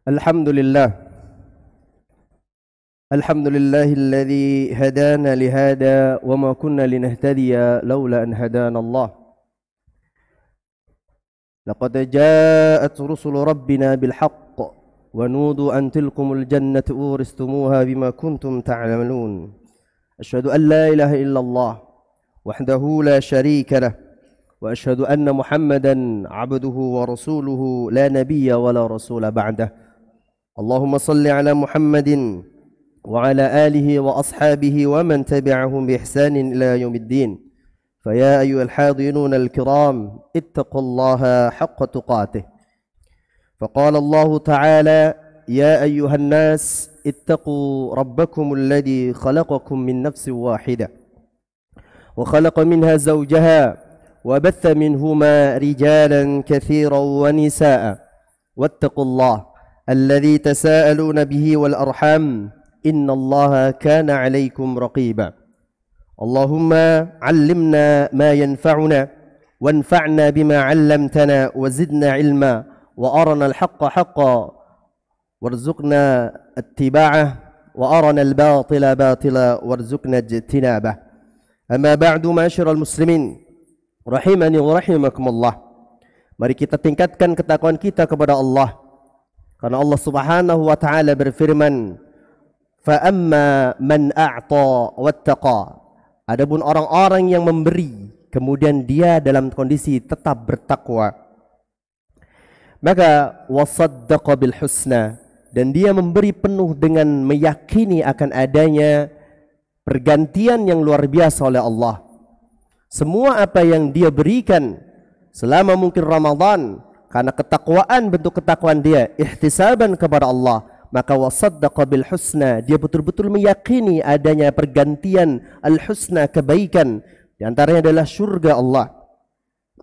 Alhamdulillah. Alhamdulillahilladzi hadana lihada wa ma kunna linahtadiya laula an hadana Allah. Laqad ja'at rusulu rabbina bil haqq wa nudu an tilkumul jannatu uristumuha bima kuntum ta'malun. Asyhadu an la ilaha illallah wahdahu la syarika lah wa asyhadu anna Muhammadan 'abduhu wa rasuluhu la nabiyya wa la rasula ba'dah. Allahumma salli ala Muhammadin wa ala alihi wa ashabihi wa man tabi'ahum bi ihsanin ila yaumiddin. Faya ayyuhal hadirun al-kiram ittaqullaha haqqa tuqatih. Faqala Allah ta'ala ya ayyuhan nas ittaqu rabbakum alladhi khalaqakum min nafsin wahidah wa khalaqa minha zawjaha wa batha minhuma rijalan katsiran wa nisaa wattaqullaha الذي تساءلون به والأرحام إن الله كان عليكم رقيبا. اللهم علمنا ما ينفعنا وانفعنا بما علمتنا وزدنا علما وأرنا الحق حقا وارزقنا اتباعه وأرنا الباطل باطلا وارزقنا اجتنابه. أما بعد معاشر المسلمين rahimani wa rahimakumullah. Mari kita tingkatkan ketakwaan kita kepada Allah. Karena Allah Subhanahu wa taala berfirman, "Fa amma man a'ta wattaqa." Adapun orang-orang yang memberi kemudian dia dalam kondisi tetap bertakwa, maka wasaddaqa bil husna, dan dia memberi penuh dengan meyakini akan adanya pergantian yang luar biasa oleh Allah. Semua apa yang dia berikan selama mungkin Ramadan, karena ketakwaan, bentuk ketakwaan dia ihtisaban kepada Allah, maka wasaddaqa bil husna, dia betul-betul meyakini adanya pergantian al-husna, kebaikan, di antaranya adalah syurga Allah.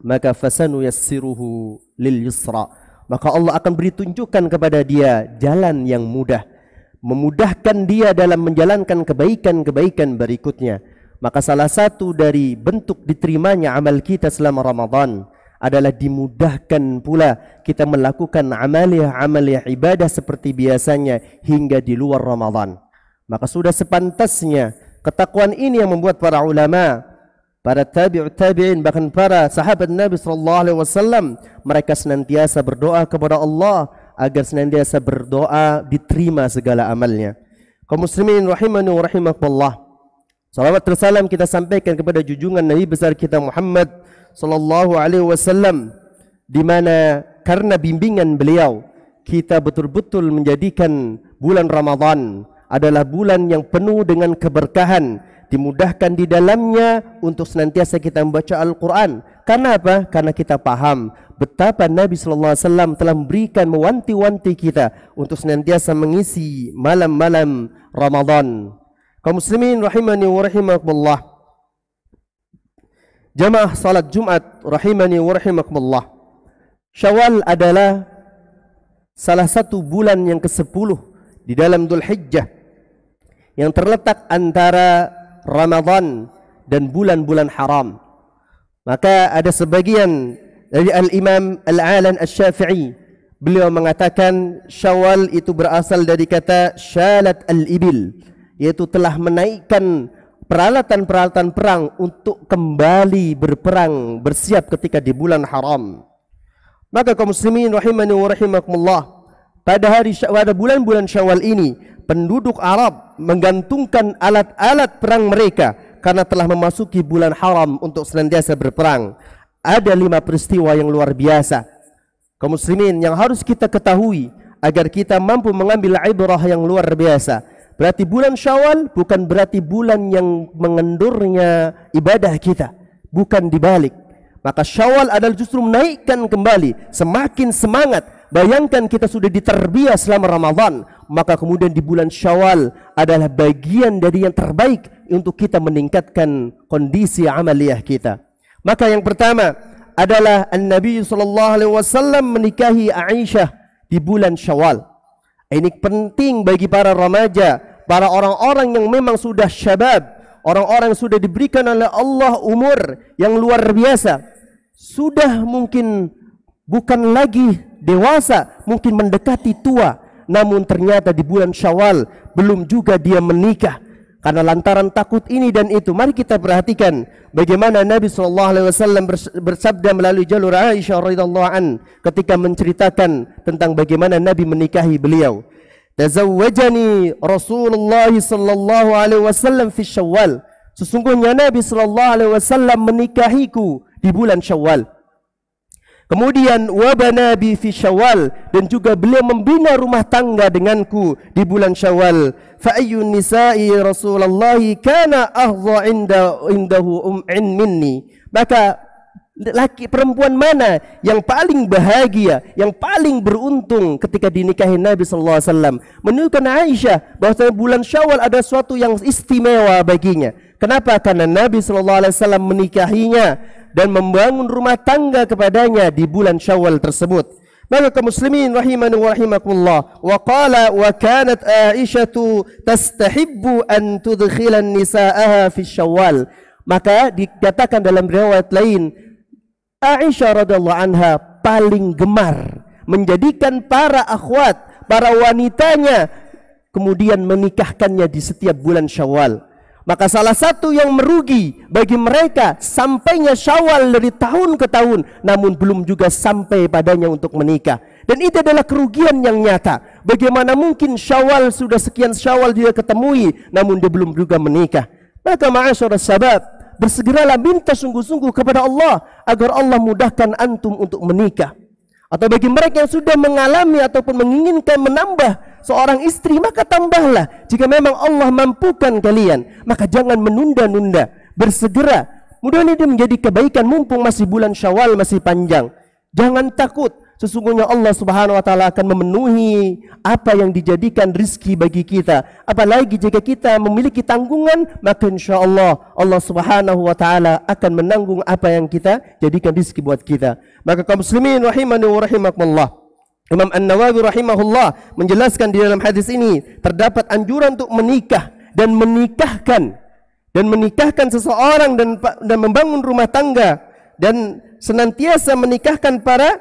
Maka fasanu yassiruhu lil yusra, maka Allah akan beri tunjukkan kepada dia jalan yang mudah, memudahkan dia dalam menjalankan kebaikan-kebaikan berikutnya. Maka salah satu dari bentuk diterimanya amal kita selama Ramadan adalah dimudahkan pula kita melakukan amaliah ibadah seperti biasanya hingga di luar Ramadan. Maka sudah sepantasnya ketakwaan ini yang membuat para ulama, para tabi'in, bahkan para sahabat Nabi SAW, mereka senantiasa berdoa kepada Allah agar senantiasa berdoa diterima segala amalnya. Kaum muslimin rahimani wa rahimakumullah, salawat dan salam kita sampaikan kepada junjungan Nabi besar kita Muhammad sallallahu alaihi wasallam, di mana karena bimbingan beliau kita betul-betul menjadikan bulan Ramadan adalah bulan yang penuh dengan keberkahan, dimudahkan di dalamnya untuk senantiasa kita membaca Al-Quran. Karena apa? Karena kita paham betapa Nabi sallallahu alaihi wasallam telah memberikan mewanti-wanti kita untuk senantiasa mengisi malam-malam Ramadan. Kaum muslimin rahimani wa rahimakumullah, jamaah salat Jumat rahimani wa rahimakumullah, Syawal adalah salah satu bulan yang ke-10 di dalam Dzulhijjah yang terletak antara Ramadan dan bulan-bulan haram. Maka ada sebagian dari Al-Imam Al-Alan Asy-Syafi'i, beliau mengatakan Syawal itu berasal dari kata syalat al-ibil, yaitu telah menaikkan peralatan-peralatan perang untuk kembali berperang, bersiap ketika di bulan haram. Maka kaum muslimin rahimani wa rahimakumullah, pada bulan-bulan Syawal ini penduduk Arab menggantungkan alat-alat perang mereka karena telah memasuki bulan haram untuk senantiasa berperang. Ada 5 peristiwa yang luar biasa kaum muslimin yang harus kita ketahui agar kita mampu mengambil ibrah yang luar biasa. Berarti bulan Syawal bukan berarti bulan yang mengendurnya ibadah kita, bukan dibalik. Maka Syawal adalah justru menaikkan kembali, semakin semangat. Bayangkan kita sudah diterbiah selama Ramadan, maka kemudian di bulan Syawal adalah bagian dari yang terbaik untuk kita meningkatkan kondisi amaliyah kita. Maka yang pertama adalah Nabi SAW menikahi Aisyah di bulan Syawal. Ini penting bagi para remaja, para orang-orang yang memang sudah syabab, orang-orang yang sudah diberikan oleh Allah umur yang luar biasa, sudah mungkin bukan lagi dewasa, mungkin mendekati tua. namun ternyata di bulan Syawal belum juga dia menikah. Karena lantaran takut ini dan itu, mari kita perhatikan bagaimana Nabi SAW bersabda melalui jalur Aisyah radhiyallahu an ketika menceritakan tentang bagaimana Nabi menikahi beliau. Tazawwajani Rasulullah sallallahu alaihi wasallam fi Syawal. Sesungguhnya Nabi sallallahu alaihi wasallam menikahiku di bulan Syawal. Kemudian wabana bi fi Syawal, dan juga beliau membina rumah tangga denganku di bulan Syawal. Fa ayyun nisa'i Rasulullah kana ahdha indahu minni. Maka laki perempuan mana yang paling bahagia, yang paling beruntung ketika dinikahi Nabi sallallahu alaihi wasallam? Menunjukkan Aisyah bahwa bulan Syawal ada suatu yang istimewa baginya. Kenapa? Karena Nabi sallallahu alaihi wasallam menikahinya dan membangun rumah tangga kepadanya di bulan Syawal tersebut. Maka kaum muslimin rahimani wa rahimakumullah, wa qala wa kanat Aisyatu tastahibbu an tudkhila nisaaha fi Syawal. Maka dikatakan dalam riwayat lain, Aisyah radhiyallahu anha paling gemar menjadikan para akhwat, para wanitanya, kemudian menikahkannya di setiap bulan Syawal. Maka salah satu yang merugi bagi mereka, sampainya Syawal dari tahun ke tahun namun belum juga sampai padanya untuk menikah. Dan itu adalah kerugian yang nyata. Bagaimana mungkin Syawal sudah sekian Syawal dia ketemui namun dia belum juga menikah. Maka ma'asyiras syabab, bersegeralah minta sungguh-sungguh kepada Allah agar Allah mudahkan antum untuk menikah. Atau bagi mereka yang sudah mengalami ataupun menginginkan menambah seorang istri, maka tambahlah. Jika memang Allah mampukan kalian, maka jangan menunda-nunda, bersegera. Mudah-mudahan menjadi kebaikan mumpung masih bulan Syawal, masih panjang. Jangan takut, sesungguhnya Allah Subhanahu wa taala akan memenuhi apa yang dijadikan rizki bagi kita. Apalagi jika kita memiliki tanggungan, maka insyaallah Allah Subhanahu wa taala akan menanggung apa yang kita jadikan rizki buat kita. Maka kaum muslimin rahimani wa rahimakumullah, Imam An-Nawawi rahimahullah menjelaskan di dalam hadis ini terdapat anjuran untuk menikah dan menikahkan seseorang dan membangun rumah tangga dan senantiasa menikahkan para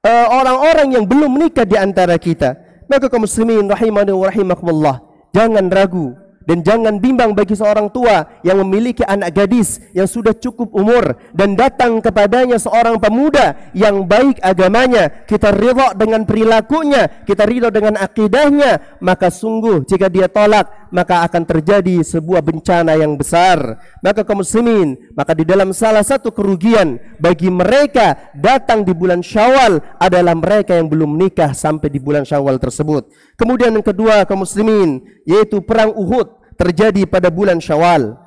orang-orang yang belum menikah di antara kita. Maka kaum muslimin rahimani wa rahimakumullah, jangan ragu dan jangan bimbang bagi seorang tua yang memiliki anak gadis yang sudah cukup umur dan datang kepadanya seorang pemuda yang baik agamanya, kita ridha dengan perilakunya, kita ridha dengan akidahnya, maka sungguh jika dia tolak maka akan terjadi sebuah bencana yang besar. Maka kaum muslimin, maka di dalam salah satu kerugian bagi mereka datang di bulan Syawal adalah mereka yang belum menikah sampai di bulan Syawal tersebut. Kemudian yang kedua kaum muslimin, yaitu perang Uhud terjadi pada bulan Syawal.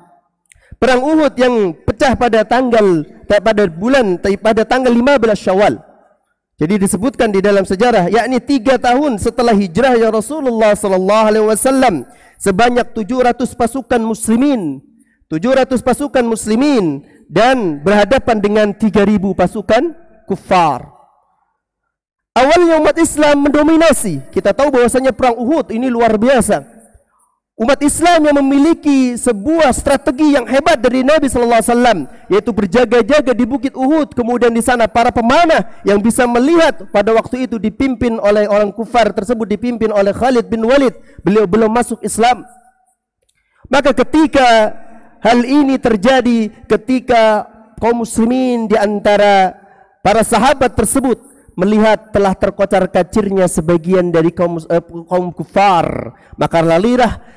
Perang Uhud yang pecah pada tanggal 15 Syawal. Jadi disebutkan di dalam sejarah, yakni 3 tahun setelah hijrahnya Rasulullah sallallahu alaihi wasallam, sebanyak 700 pasukan muslimin dan berhadapan dengan 3.000 pasukan kufar. Awalnya umat Islam mendominasi. Kita tahu bahwasanya perang Uhud ini luar biasa. Umat Islam yang memiliki sebuah strategi yang hebat dari Nabi sallallahu alaihi wasallam, yaitu berjaga-jaga di Bukit Uhud. Kemudian di sana para pemanah yang bisa melihat, pada waktu itu dipimpin oleh orang kufar tersebut, dipimpin oleh Khalid bin Walid. Beliau belum masuk Islam. Maka ketika hal ini terjadi, ketika kaum muslimin di antara para sahabat tersebut melihat telah terkocar-kacirnya sebagian dari kaum kufar, maka lalirah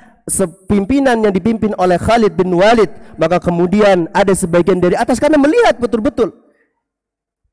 pimpinan yang dipimpin oleh Khalid bin Walid. Maka kemudian ada sebagian dari atas karena melihat betul-betul,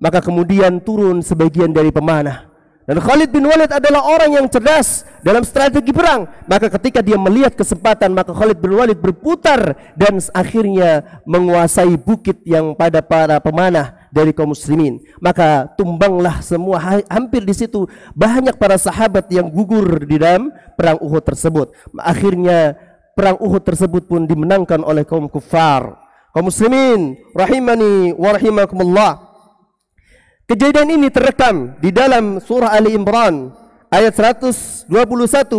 maka kemudian turun sebagian dari pemanah. Dan Khalid bin Walid adalah orang yang cerdas dalam strategi perang. Maka ketika dia melihat kesempatan, maka Khalid bin Walid berputar dan akhirnya menguasai bukit yang pada para pemanah dari kaum muslimin. Maka tumbanglah semua, hampir di situ banyak para sahabat yang gugur di dalam perang Uhud tersebut. Akhirnya perang Uhud tersebut pun dimenangkan oleh kaum kufar. Kaum muslimin rahimani wa rahimakumullah, kejadian ini terekam di dalam surah Ali Imran ayat 121.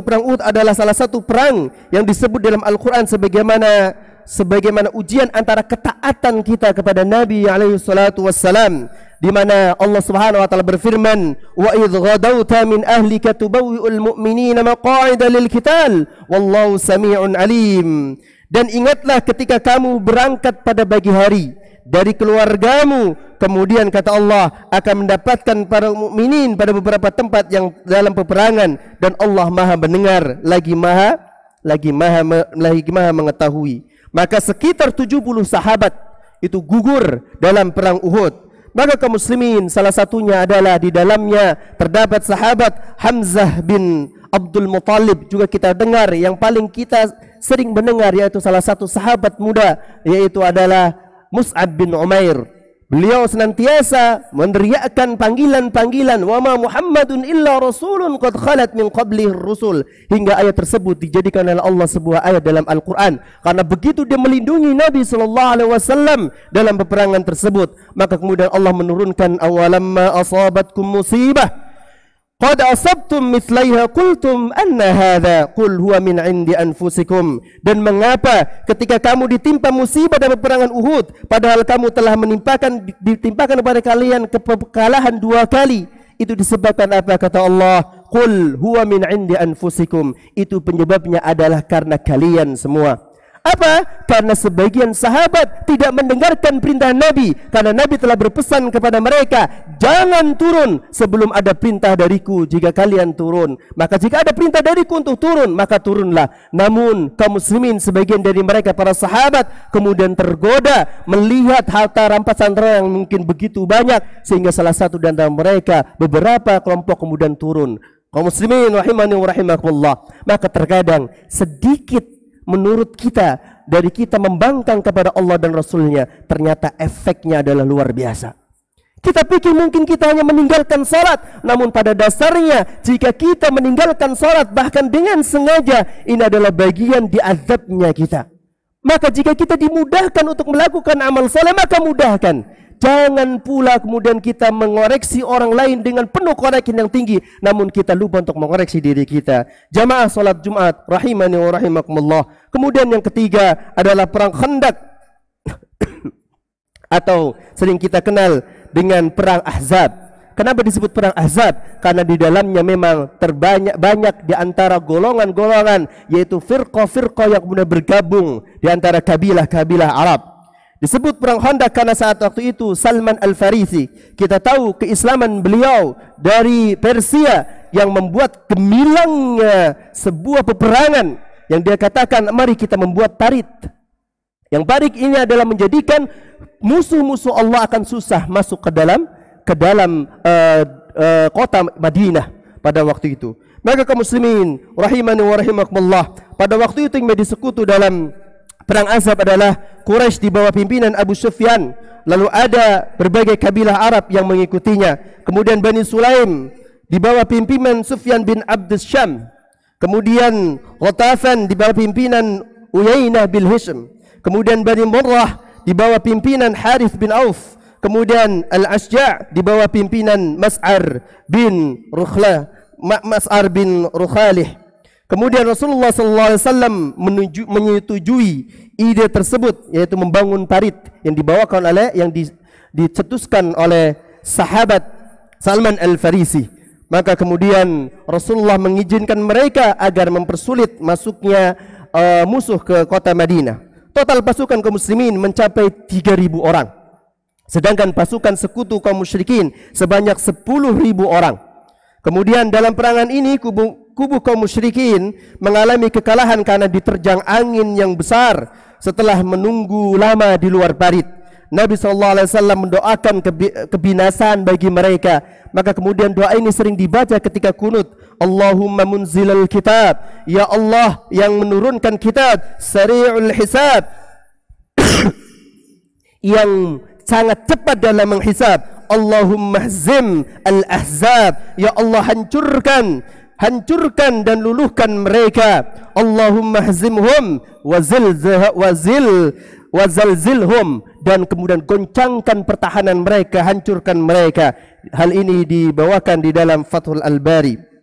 Perang Uhud adalah salah satu perang yang disebut dalam Al-Quran sebagaimana sebagaimana ujian antara ketaatan kita kepada Nabi alaihi salatu wassalam, di mana Allah Subhanahu wa taala berfirman, "Wa idh ghadawta min ahlika tubawwi'ul mu'minina maq'ida lil qital wallahu samii'un alim." Dan ingatlah ketika kamu berangkat pada pagi hari dari keluargamu, kemudian kata Allah akan mendapatkan para mukminin pada beberapa tempat yang dalam peperangan, dan Allah Maha mendengar lagi Maha mengetahui. Maka sekitar 70 sahabat itu gugur dalam perang Uhud. Maka kaum muslimin, salah satunya adalah di dalamnya terdapat sahabat Hamzah bin Abdul Muttalib. Juga kita dengar, yang paling kita sering mendengar yaitu salah satu sahabat muda, yaitu adalah Mus'ab bin Umair. Beliau senantiasa meneriakkan panggilan-panggilan, "Wa ma Muhammadun illa rasulun qad khalat min qablihi rusul," hingga ayat tersebut dijadikan oleh Allah sebuah ayat dalam Al-Qur'an. Karena begitu dia melindungi Nabi sallallahu alaihi wasallam dalam peperangan tersebut, maka kemudian Allah menurunkan, "Awalamma asabatkum musibah qad asabtum mithlaiha qultum anna hadha qul huwa min indi anfusikum." Dan mengapa ketika kamu ditimpa musibah dalam peperangan Uhud, padahal kamu telah ditimpakan kepada kalian kekalahan 2 kali, itu disebabkan apa? Kata Allah, "Qul huwa min indi anfusikum." Itu penyebabnya adalah karena kalian semua. Apa? Karena sebagian sahabat tidak mendengarkan perintah Nabi, karena Nabi telah berpesan kepada mereka, "Jangan turun sebelum ada perintah dariku. Jika kalian turun, maka jika ada perintah dariku untuk turun, maka turunlah." Namun kaum muslimin, sebagian dari mereka para sahabat kemudian tergoda melihat harta rampasan yang mungkin begitu banyak, sehingga salah satu di antara mereka, beberapa kelompok kemudian turun. Kaum muslimin rahimani wa rahimakumullah. Maka terkadang sedikit menurut kita dari kita membangkang kepada Allah dan Rasulnya, ternyata efeknya adalah luar biasa. Kita pikir mungkin kita hanya meninggalkan salat, namun pada dasarnya jika kita meninggalkan salat bahkan dengan sengaja, ini adalah bagian diazabnya kita. Maka jika kita dimudahkan untuk melakukan amal saleh, maka mudahkan. Jangan pula kemudian kita mengoreksi orang lain dengan penuh koreksi yang tinggi, namun kita lupa untuk mengoreksi diri kita. Jamaah salat Jumat rahimani wa rahimakumullah. Kemudian yang ketiga adalah perang Khandaq atau sering kita kenal dengan perang Ahzab. Kenapa disebut perang Ahzab? Karena di dalamnya memang banyak di antara golongan-golongan, yaitu firqah-firqah yang kemudian bergabung di antara kabilah-kabilah Arab. Disebut perang Khandaq karena saat waktu itu Salman Al-Farisi, kita tahu keislaman beliau dari Persia, yang membuat gemilangnya sebuah peperangan yang dia katakan, "Mari kita membuat parit." Yang parit ini adalah menjadikan musuh-musuh Allah akan susah masuk ke dalam kota Madinah pada waktu itu. Maka kaum muslimin rahimani wa rahimakumullah, pada waktu itu yang menjadi sekutu dalam perang Ahzab adalah Quraisy di bawah pimpinan Abu Sufyan. Lalu ada berbagai kabilah Arab yang mengikutinya. Kemudian Bani Sulaim di bawah pimpinan Sufyan bin Abdus Syam. Kemudian Ghatafan di bawah pimpinan Uyainah bin Hisham. Kemudian Bani Murrah di bawah pimpinan Harith bin Auf. Kemudian Al-Asja' di bawah pimpinan Mas'ar bin Rukhalih. Kemudian Rasulullah SAW menyetujui ide tersebut, yaitu membangun parit yang dibawakan oleh, yang dicetuskan oleh sahabat Salman Al-Farisi. Maka kemudian Rasulullah mengizinkan mereka agar mempersulit masuknya musuh ke kota Madinah. Total pasukan kaum muslimin mencapai 3.000 orang. Sedangkan pasukan sekutu kaum musyrikin sebanyak 10.000 orang. Kemudian dalam perangan ini kubu kaum musyrikin mengalami kekalahan karena diterjang angin yang besar setelah menunggu lama di luar parit. Nabi SAW mendoakan kebinasaan bagi mereka. Maka kemudian doa ini sering dibaca ketika kunut. Allahumma munzilal kitab, ya Allah yang menurunkan kitab, sari'ul hisab, yang sangat cepat dalam menghisab. Allahumma hzim al-ahzab, ya Allah hancurkan dan luluhkan mereka. Allahumma hzimhum wazilzilhum, dan kemudian goncangkan pertahanan mereka, hancurkan mereka. Hal ini dibawakan di dalam Fathul Al-Bari.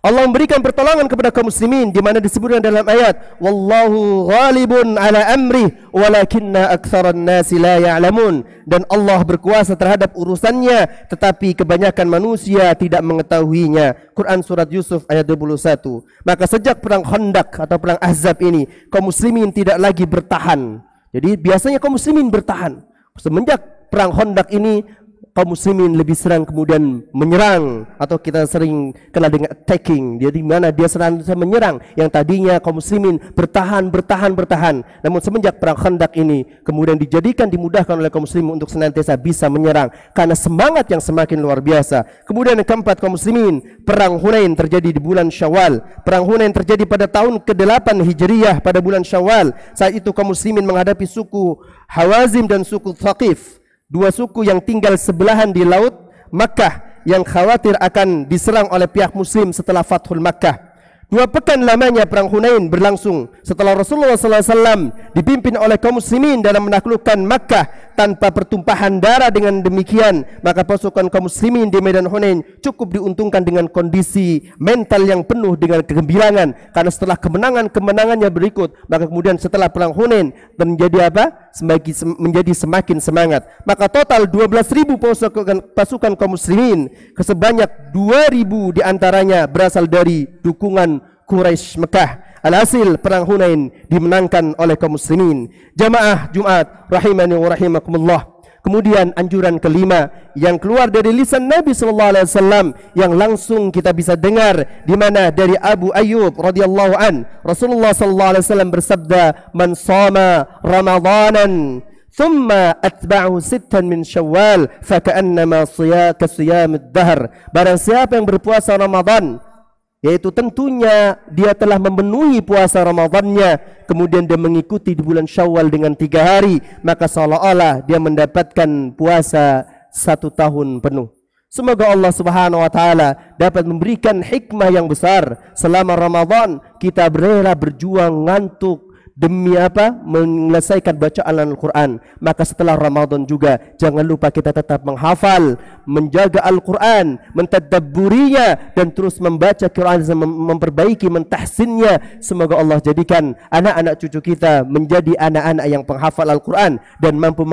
Allah memberikan pertolongan kepada kaum muslimin di mana disebutkan dalam ayat wallahu ghalibun ala amri walakinna aktsaran nasi la ya'lamun, dan Allah berkuasa terhadap urusannya tetapi kebanyakan manusia tidak mengetahuinya. Quran surat Yusuf ayat 21. Maka sejak perang Khandaq atau perang Ahzab ini kaum muslimin tidak lagi bertahan. Jadi biasanya kaum muslimin bertahan. Semenjak perang Khandaq ini kaum muslimin lebih serang kemudian menyerang, atau kita sering kenal dengan attacking. Jadi mana dia serang menyerang yang tadinya kaum muslimin bertahan. Namun semenjak perang Khandaq ini kemudian dimudahkan oleh kaum muslimin untuk senantiasa bisa menyerang karena semangat yang semakin luar biasa. Kemudian yang keempat, kaum muslimin, perang Hunain terjadi di bulan Syawal. Perang Hunain terjadi pada tahun ke-8 Hijriyah pada bulan Syawal. Saat itu kaum muslimin menghadapi suku Hawazim dan suku Thaqif, dua suku yang tinggal sebelahan di laut Makkah yang khawatir akan diserang oleh pihak muslim setelah Fathul Makkah. 2 pekan lamanya perang Hunain berlangsung setelah Rasulullah SAW dipimpin oleh kaum muslimin dalam menaklukkan Makkah tanpa pertumpahan darah. Dengan demikian maka pasukan kaum muslimin di medan Hunain cukup diuntungkan dengan kondisi mental yang penuh dengan kegembiraan, karena setelah kemenangannya berikut maka kemudian setelah perang Hunain menjadi apa? Menjadi semakin semangat. Maka total 12.000 pasukan kaum muslimin, kesebanyak 2.000 diantaranya berasal dari dukungan Quraisy Mekah. Alhasil perang Hunain dimenangkan oleh kaum muslimin. Jamaah Jumat rahimani wa rahimakumullah. Kemudian anjuran kelima yang keluar dari lisan Nabi SAW yang langsung kita bisa dengar, di mana dari Abu Ayyub radhiyallahu an, Rasulullah SAW bersabda, "Man shama Ramadanan thumma atba'ahu 6 min Syawal faka'annama siyamid dahr." Barang siapa yang berpuasa Ramadan, yaitu tentunya dia telah memenuhi puasa Ramadannya, kemudian dia mengikuti di bulan Syawal dengan 3 hari, maka seolah-olah dia mendapatkan puasa 1 tahun penuh. Semoga Allah Subhanahu wa taala dapat memberikan hikmah yang besar. Selama Ramadan kita berrela berjuang ngantuk demi apa? Menyelesaikan bacaan Al-Quran. Maka setelah Ramadan juga jangan lupa kita tetap menghafal, menjaga Al-Quran, mentadabburinya, dan terus membaca Quran, memperbaiki, mentahsinnya. Semoga Allah jadikan anak-anak cucu kita menjadi anak-anak yang penghafal Al-Quran dan mampu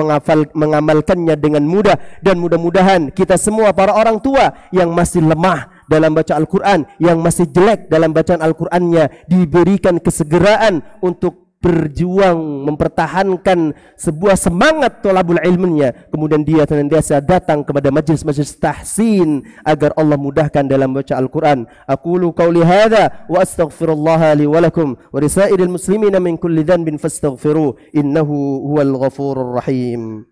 mengamalkannya dengan mudah. Dan mudah-mudahan kita semua para orang tua yang masih lemah dalam baca Al-Quran, yang masih jelek dalam bacaan Al-Qurannya, diberikan kesegeraan untuk berjuang mempertahankan sebuah semangat thalabul ilminya, kemudian dia senantiasa datang kepada majlis-majlis tahsin agar Allah mudahkan dalam baca Al-Quran. Aqulu qawli hadha wa astaghfirullah li wa lakum wa lisairil muslimina min kulli dhanbin fastaghfiruh innahu huwal ghafurur rahim.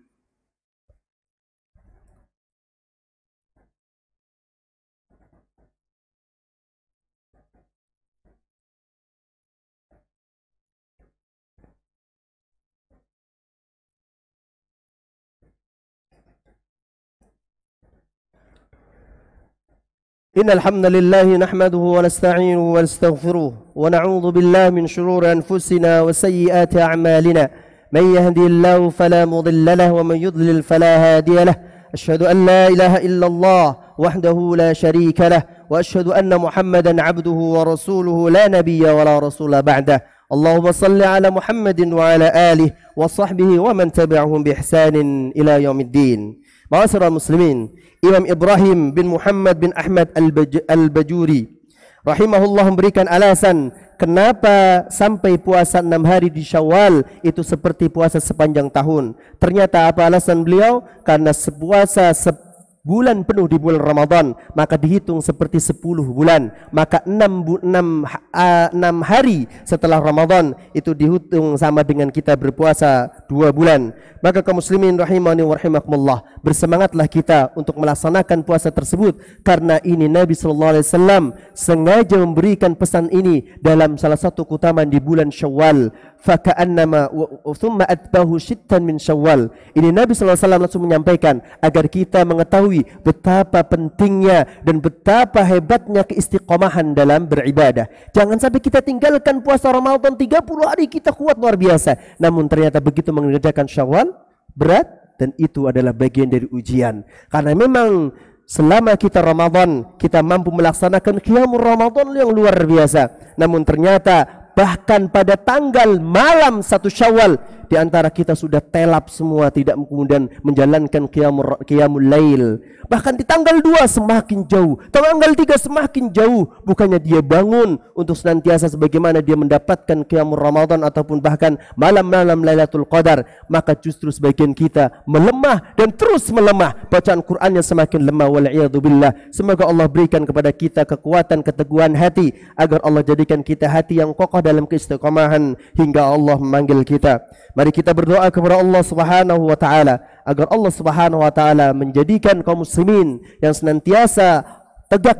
إن الحمد لله نحمده ونستعينه ونستغفره ونعوذ بالله من شرور أنفسنا وسيئات أعمالنا. من يهدي الله فلا مضل له ومن يضلل فلا هادي له. أشهد أن لا إله إلا الله وحده لا شريك له وأشهد أن محمدا عبده ورسوله لا نبي ولا رسول بعده. اللهم صل على محمد وعلى آله وصحبه ومن تبعهم بإحسان إلى يوم الدين. Ma'asyiral muslimin, Imam Ibrahim bin Muhammad bin Ahmad Al-Bajuri rahimahullah memberikan alasan kenapa sampai puasa 6 hari di Syawal itu seperti puasa sepanjang tahun. Ternyata apa alasan beliau? Karena puasa bulan penuh di bulan Ramadan maka dihitung seperti 10 bulan, maka 6 hari setelah Ramadan itu dihitung sama dengan kita berpuasa 2 bulan. Maka kaum muslimin rahimani wa rahimakumullah, bersemangatlah kita untuk melaksanakan puasa tersebut, karena ini Nabi SAW sengaja memberikan pesan ini dalam salah satu keutamaan di bulan Syawal. Faka'annama thumma atbahu 6 min Syawal. Ini Nabi SAW langsung menyampaikan agar kita mengetahui betapa pentingnya dan betapa hebatnya keistiqomahan dalam beribadah. Jangan sampai kita tinggalkan puasa Ramadan 30 hari kita kuat luar biasa, namun ternyata begitu mengerjakan Syawal berat, dan itu adalah bagian dari ujian. Karena memang selama kita Ramadan, kita mampu melaksanakan qiyamul Ramadan yang luar biasa. Namun ternyata bahkan pada tanggal malam 1 Syawal di antara kita sudah telap semua, tidak kemudian menjalankan qiyamul lail. Bahkan di tanggal 2 semakin jauh, tanggal 3 semakin jauh. Bukannya dia bangun untuk senantiasa sebagaimana dia mendapatkan qiyamul Ramadan ataupun bahkan malam-malam Lailatul Qadar, maka justru sebagian kita melemah dan terus melemah. Bacaan Qur'annya semakin lemah, wal'iyadu billah. Semoga Allah berikan kepada kita kekuatan, keteguhan hati, agar Allah jadikan kita hati yang kokoh dalam keistiqomahan hingga Allah memanggil kita. Mari kita berdoa kepada Allah Subhanahu wa taala agar Allah Subhanahu wa taala menjadikan kaum muslimin yang senantiasa tegak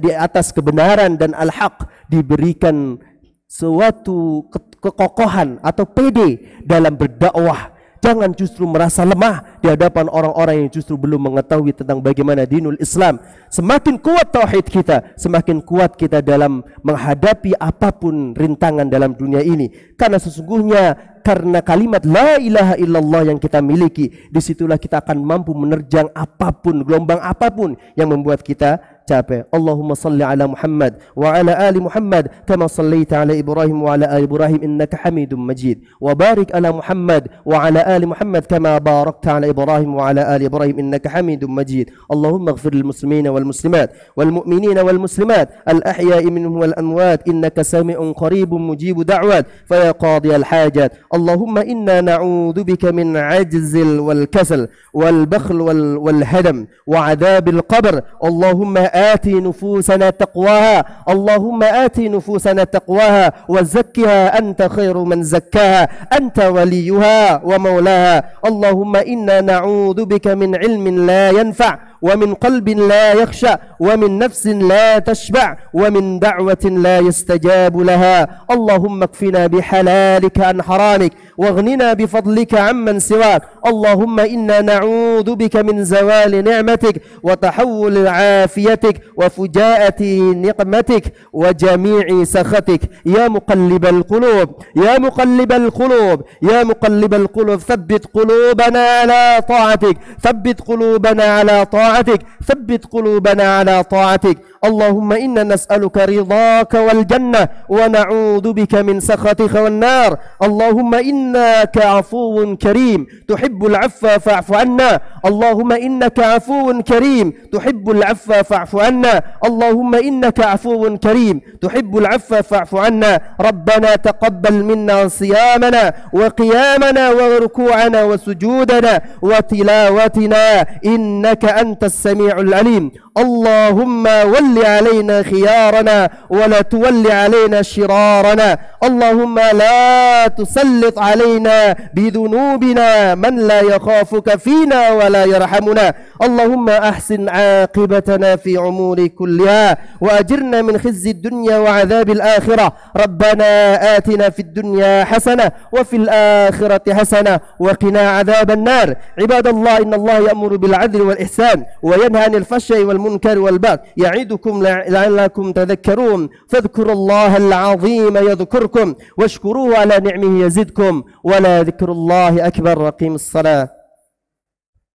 di atas kebenaran dan al-haq, diberikan suatu kekokohan atau pede dalam berdakwah. Jangan justru merasa lemah di hadapan orang-orang yang justru belum mengetahui tentang bagaimana dinul Islam. Semakin kuat tauhid kita, semakin kuat kita dalam menghadapi apapun rintangan dalam dunia ini. Karena sesungguhnya karena kalimat la ilaha illallah yang kita miliki, disitulah kita akan mampu menerjang apapun, gelombang apapun yang membuat kita capek. Allahumma salli ala Muhammad wa ala ali Muhammad kama sallaita ala Ibrahim wa ala ali Ibrahim innaka Hamidum Majid. Wa barik ala Muhammad wa ala ali Muhammad kama barakta ala Ibrahim wa ala ali Ibrahim innaka Hamidum Majid. Allahumma ighfir lil muslimina wal muslimat wal mu'minina wal muslimat al ahya'i minhum wal amwat innaka sami'un qaribun mujibu da'wat fa ya qadi al hajat. Allahumma inna na'udzu bika min ajzil wal kasal wal bakhl wal hadam wa 'adzabil qabr. Allahumma آتِ نفوسنا تقواها اللهم آتِ نفوسنا تقواها وزكها أنت خير من زكاها أنت وليها ومولاها. اللهم إنا نعوذ بك من علم لا ينفع ومن قلب لا يخشع ومن نفس لا تشبع ومن دعوة لا يستجاب لها. اللهم اكفنا بحلالك عن حرامك واغننا بفضلك عمن سواك. اللهم إنا نعوذ بك من زوال نعمتك وتحول عافيتك وفجاءة نقمتك وجميع سخطك. يا مقلب القلوب يا مقلب القلوب يا مقلب القلوب ثبت قلوبنا على طاعتك ثبت قلوبنا على طاعتك ثبت قلوبنا على طاعتك. اللهم إنا نسألك رضاك والجنة ونعوذ بك من سخطك والنار. اللهم إنك عفو كريم تحب العفو فاعف عنا. اللهم إنك عفو كريم تحب العفو فاعف عنا. اللهم إنك عفو كريم تحب العفو فاعف عنا. ربنا تقبل منا صيامنا وقيامنا وركوعنا وسجودنا وتلاوتنا إنك أنت السميع العليم. اللهم ول علينا خيارنا ولا تول علينا شرارنا. اللهم لا تسلط علينا بذنوبنا من لا يخافك فينا ولا يرحمنا. اللهم أحسن عاقبتنا في عمور كلها وأجرنا من خزي الدنيا وعذاب الآخرة. ربنا آتنا في الدنيا حسنة وفي الآخرة حسنة وقنا عذاب النار. عباد الله إن الله يأمر بالعدل والإحسان وينهى عن الفحشاء والمنكر والبغي يعظكم لعلكم تذكرون. فاذكروا الله العظيم يذكركم واشكروه على نعمه يزدكم ولا ذكر الله أكبر. وقيم الصلاة.